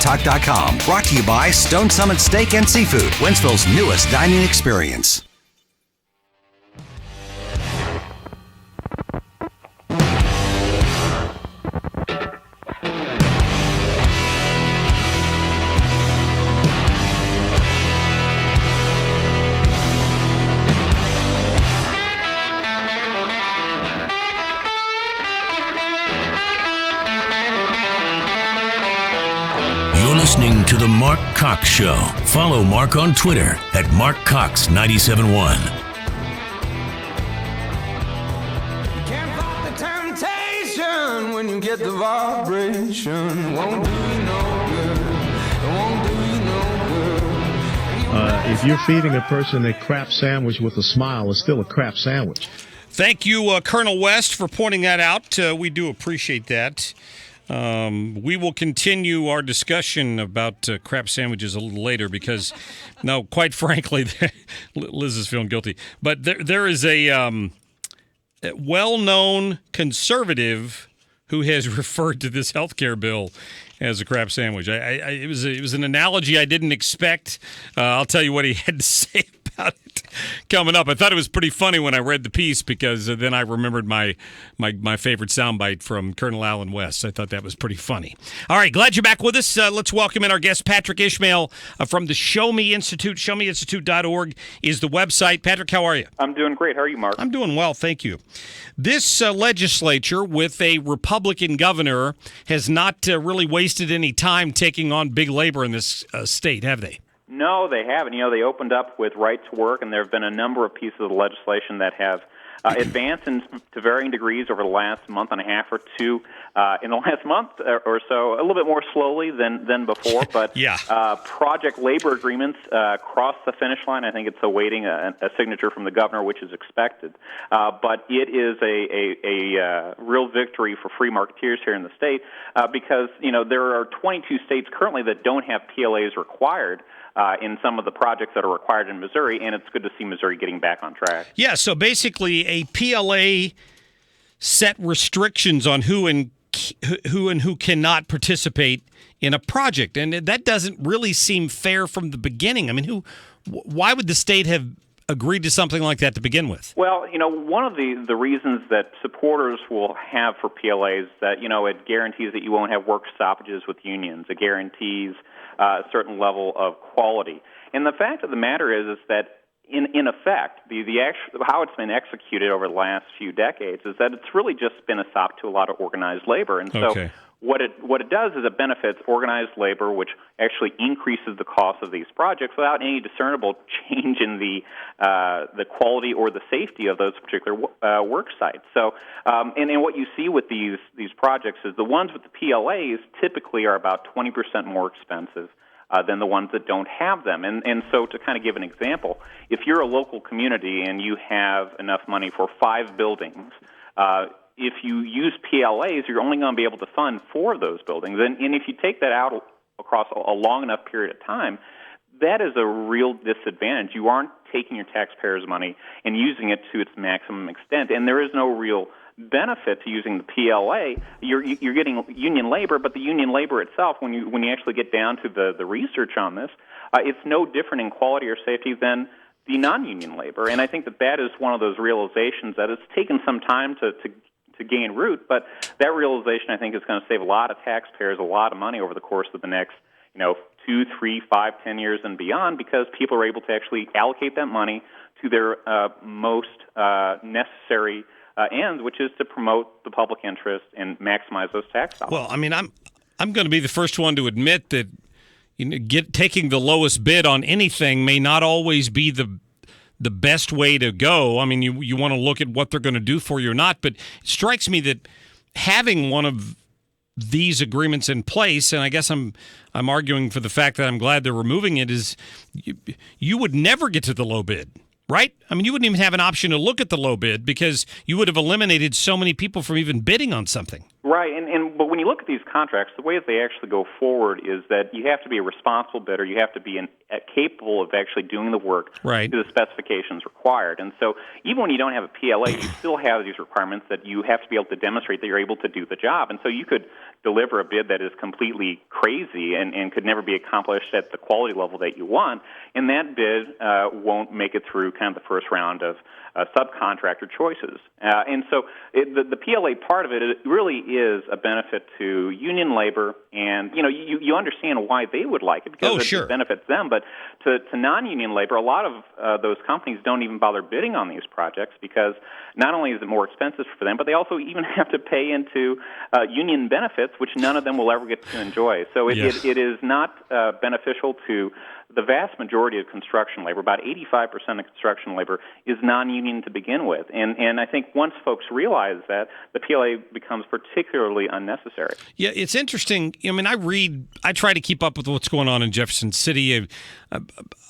sportstalk.com. Brought to you by Stone Summit Steak and Seafood, Wentzville's newest dining experience. Listening to The Mark Cox Show. Follow Mark on Twitter at MarkCox971. Can't fight the temptation when you get the vibration. Won't do you no good. Won't do you no good. If you're feeding a person a crap sandwich with a smile, it's still a crap sandwich. Thank you, Colonel West, for pointing that out. We do appreciate that. We will continue our discussion about crap sandwiches a little later because, no, quite frankly, Liz is feeling guilty. But there is a well-known conservative who has referred to this health care bill as a crap sandwich. It was an analogy I didn't expect. I'll tell you what he had to say about it coming up. I thought it was pretty funny when I read the piece because then I remembered my favorite soundbite from Colonel Alan West. I thought that was pretty funny. All right, glad you're back with us. Let's welcome in our guest, Patrick Ishmael from the Show Me Institute. ShowMeInstitute.org is the website. Patrick, how are you? I'm doing great. How are you, Mark? I'm doing well, thank you. This legislature with a Republican governor has not really wasted any time taking on big labor in this state, have they? No, they haven't. You know, they opened up with right to work, and there have been a number of pieces of legislation that have advanced to varying degrees over the last month and a half or two. In the last month or so, a little bit more slowly than before, but yeah. Project labor agreements crossed the finish line. I think it's awaiting a signature from the governor, which is expected. But it is a real victory for free marketeers here in the state because, you know, there are 22 states currently that don't have PLAs required in some of the projects that are required in Missouri, and it's good to see Missouri getting back on track. Yeah, so basically a PLA set restrictions on who and who cannot participate in a project, and that doesn't really seem fair from the beginning. I mean, why would the state have agreed to something like that to begin with? Well, you know, one of the reasons that supporters will have for PLAs that, you know, it guarantees that you won't have work stoppages with unions. It guarantees a certain level of quality. And the fact of the matter is that in effect, how it's been executed over the last few decades is that it's really just been a stop to a lot of organized labor. And so what it does is it benefits organized labor, which actually increases the cost of these projects without any discernible change in the quality or the safety of those particular work sites. So, and what you see with these projects is the ones with the PLAs typically are about 20% more expensive than the ones that don't have them. And so to kind of give an example, if you're a local community and you have enough money for 5 buildings, if you use PLAs, you're only going to be able to fund 4 of those buildings. And if you take that out across a long enough period of time, that is a real disadvantage. You aren't taking your taxpayers' money and using it to its maximum extent, and there is no real benefit to using the PLA. You're getting union labor, but the union labor itself, when you actually get down to the research on this, it's no different in quality or safety than the non-union labor. And I think that is one of those realizations that it's taken some time to gain root, but that realization, I think, is going to save a lot of taxpayers a lot of money over the course of the next, 2, 3, 5, 10 years and beyond, because people are able to actually allocate that money to their most necessary ends, which is to promote the public interest and maximize those tax dollars. Well, I mean, I'm going to be the first one to admit that taking the lowest bid on anything may not always be the best way to go. I mean, you want to look at what they're going to do for you or not, but it strikes me that having one of these agreements in place, and I guess I'm arguing for the fact that I'm glad they're removing it, is you would never get to the low bid, right? I mean, you wouldn't even have an option to look at the low bid because you would have eliminated so many people from even bidding on something. Right, but when you look at these contracts, the way that they actually go forward is that you have to be a responsible bidder. You have to be capable of actually doing the work to the specifications required. And so even when you don't have a PLA, you still have these requirements that you have to be able to demonstrate that you're able to do the job. And so you could deliver a bid that is completely crazy and could never be accomplished at the quality level that you want, and that bid won't make it through kind of the first round of subcontractor choices. And so the PLA part of it really is a benefit to union labor, and you understand why they would like it because it benefits them, but to non-union labor, a lot of those companies don't even bother bidding on these projects because not only is it more expensive for them, but they also even have to pay into union benefits, which none of them will ever get to enjoy. So it is not beneficial to the vast majority of construction labor. About 85% of construction labor is non-union to begin with. And I think once folks realize that, the PLA becomes particularly unnecessary. Yeah, it's interesting. I mean, I try to keep up with what's going on in Jefferson City.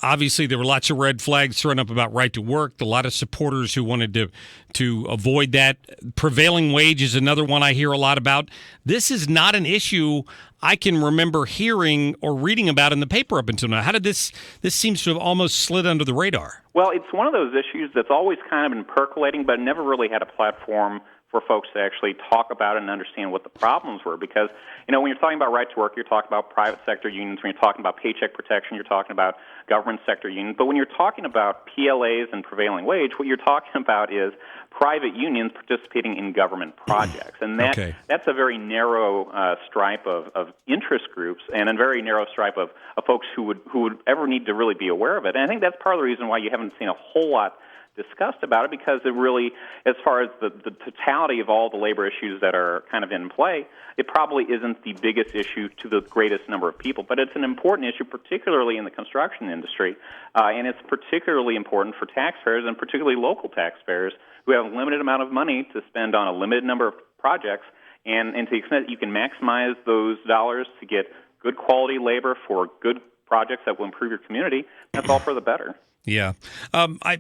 Obviously, there were lots of red flags thrown up about right to work. A lot of supporters who wanted to avoid that. Prevailing wage is another one I hear a lot about. This is not an issue I can remember hearing or reading about in the paper up until now. How did this seems to have almost slid under the radar? Well, it's one of those issues that's always kind of been percolating, but never really had a platform for folks to actually talk about it and understand what the problems were. Because, when you're talking about right to work, you're talking about private sector unions. When you're talking about paycheck protection, you're talking about government sector unions. But when you're talking about PLAs and prevailing wage, what you're talking about is private unions participating in government projects. And that's a very narrow stripe of interest groups and a very narrow stripe of folks who would ever need to really be aware of it. And I think that's part of the reason why you haven't seen a whole lot discussed about it, because it really, as far as the totality of all the labor issues that are kind of in play, it probably isn't the biggest issue to the greatest number of people. But it's an important issue, particularly in the construction industry, and it's particularly important for taxpayers, and particularly local taxpayers, who have a limited amount of money to spend on a limited number of projects, and to the extent that you can maximize those dollars to get good quality labor for good projects that will improve your community, that's all for the better. Yeah.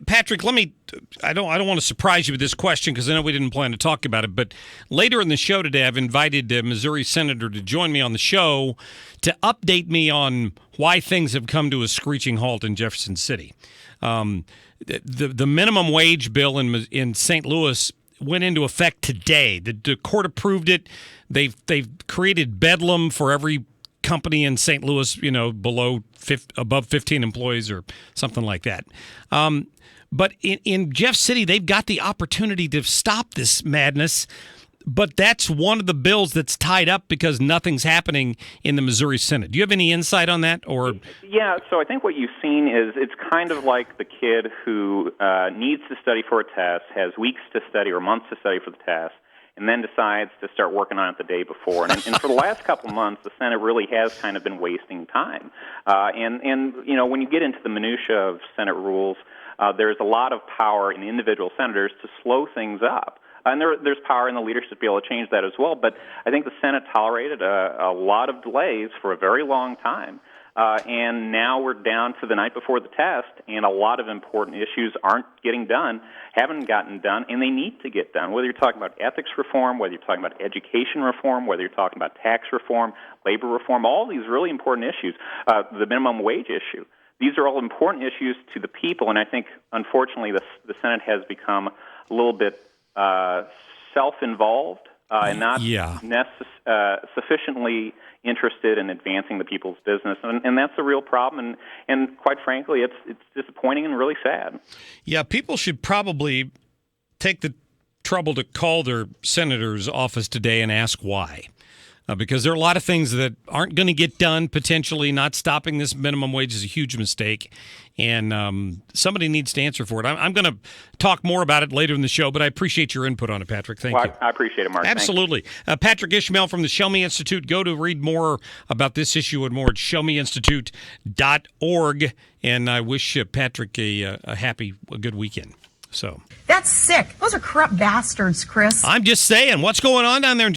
Patrick, I don't want to surprise you with this question because I know we didn't plan to talk about it, but later in the show today, I've invited a Missouri senator to join me on the show to update me on why things have come to a screeching halt in Jefferson City. The minimum wage bill in St. Louis went into effect today. The court approved it. They've created bedlam for every company in St. Louis, above 15 employees or something like that. But in Jeff City, they've got the opportunity to stop this madness. But that's one of the bills that's tied up because nothing's happening in the Missouri Senate. Do you have any insight on that? Yeah, so I think what you've seen is it's kind of like the kid who needs to study for a test, has weeks to study or months to study for the test, and then decides to start working on it the day before. And for the last couple of months, the Senate really has kind of been wasting time. And when you get into the minutia of Senate rules, there's a lot of power in individual senators to slow things up. And there's power in the leadership to be able to change that as well. But I think the Senate tolerated a lot of delays for a very long time. And now we're down to the night before the test, and a lot of important issues haven't gotten done, and they need to get done. Whether you're talking about ethics reform, whether you're talking about education reform, whether you're talking about tax reform, labor reform, all these really important issues, the minimum wage issue. These are all important issues to the people, and I think, unfortunately, the Senate has become a little bit self-involved and not sufficiently interested in advancing the people's business, and that's a real problem. And quite frankly, it's disappointing and really sad. Yeah, people should probably take the trouble to call their senator's office today and ask why. Because there are a lot of things that aren't going to get done, potentially. Not stopping this minimum wage is a huge mistake, and somebody needs to answer for it. I'm going to talk more about it later in the show, but I appreciate your input on it, Patrick. Thank you. I appreciate it, Mark. Absolutely. Patrick Ishmael from the Show Me Institute. Go to read more about this issue and more at showmeinstitute.org, and I wish Patrick a good weekend. So that's sick. Those are corrupt bastards, Chris. I'm just saying, what's going on down there in